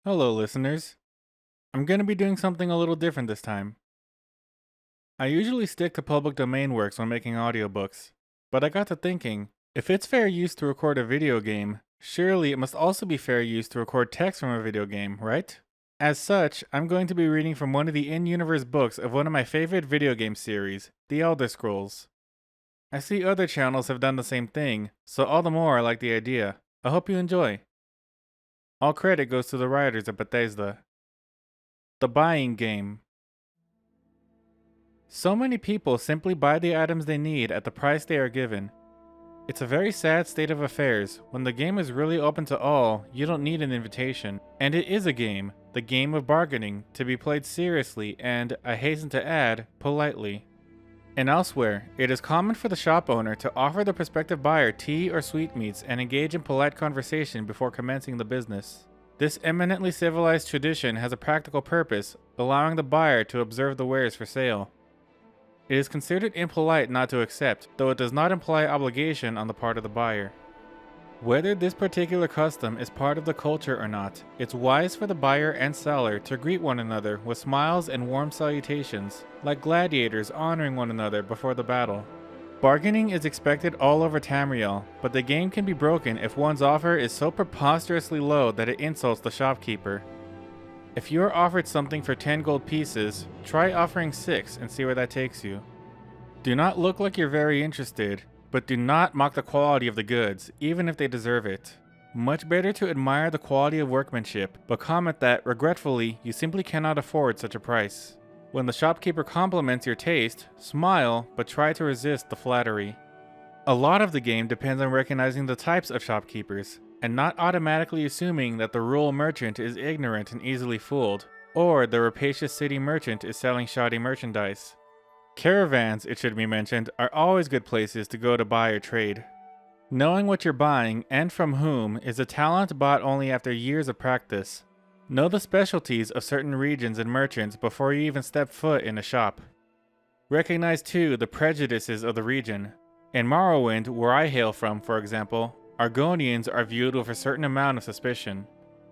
Hello, listeners. I'm going to be doing something a little different this time. I usually stick to public domain works when making audiobooks, but I got to thinking if it's fair use to record a video game, surely it must also be fair use to record text from a video game, right? As such, I'm going to be reading from one of the in universe books of one of my favorite video game series, The Elder Scrolls. I see other channels have done the same thing, so all the more I like the idea. I hope you enjoy. All credit goes to the writers at Bethesda. The Buying Game. So many people simply buy the items they need at the price they are given. It's a very sad state of affairs. When the game is really open to all, you don't need an invitation. And it is a game, the game of bargaining, to be played seriously and, I hasten to add, politely. And elsewhere, it is common for the shop owner to offer the prospective buyer tea or sweetmeats and engage in polite conversation before commencing the business. This eminently civilized tradition has a practical purpose, allowing the buyer to observe the wares for sale. It is considered impolite not to accept, though it does not imply obligation on the part of the buyer. Whether this particular custom is part of the culture or not, it's wise for the buyer and seller to greet one another with smiles and warm salutations, like gladiators honoring one another before the battle. Bargaining is expected all over Tamriel, but the game can be broken if one's offer is so preposterously low that it insults the shopkeeper. If you are offered something for 10 gold pieces, try offering 6 and see where that takes you. Do not look like you're very interested, but do not mock the quality of the goods, even if they deserve it. Much better to admire the quality of workmanship, but comment that, regretfully, you simply cannot afford such a price. When the shopkeeper compliments your taste, smile, but try to resist the flattery. A lot of the game depends on recognizing the types of shopkeepers, and not automatically assuming that the rural merchant is ignorant and easily fooled, or the rapacious city merchant is selling shoddy merchandise. Caravans, it should be mentioned, are always good places to go to buy or trade. Knowing what you're buying, and from whom, is a talent bought only after years of practice. Know the specialties of certain regions and merchants before you even step foot in a shop. Recognize too the prejudices of the region. In Morrowind, where I hail from, for example, Argonians are viewed with a certain amount of suspicion.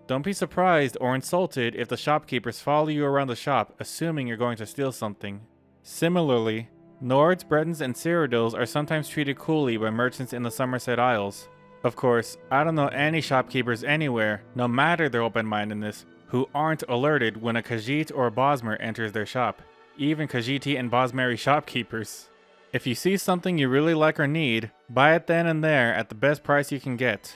Don't be surprised or insulted if the shopkeepers follow you around the shop assuming you're going to steal something. Similarly, Nords, Bretons, and Cyrodiils are sometimes treated coolly by merchants in the Somerset Isles. Of course, I don't know any shopkeepers anywhere, no matter their open-mindedness, who aren't alerted when a Khajiit or a Bosmer enters their shop. Even Khajiiti and Bosmeri shopkeepers. If you see something you really like or need, buy it then and there at the best price you can get.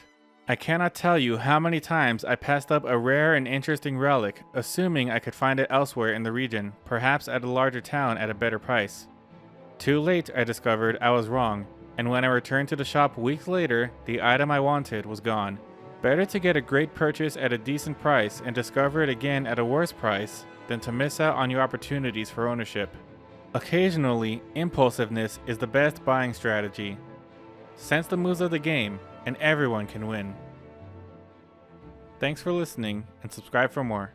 I cannot tell you how many times I passed up a rare and interesting relic, assuming I could find it elsewhere in the region, perhaps at a larger town at a better price. Too late, I discovered I was wrong, and when I returned to the shop weeks later, the item I wanted was gone. Better to get a great purchase at a decent price and discover it again at a worse price than to miss out on your opportunities for ownership. Occasionally, impulsiveness is the best buying strategy. Sense the moves of the game, and everyone can win. Thanks for listening, and subscribe for more.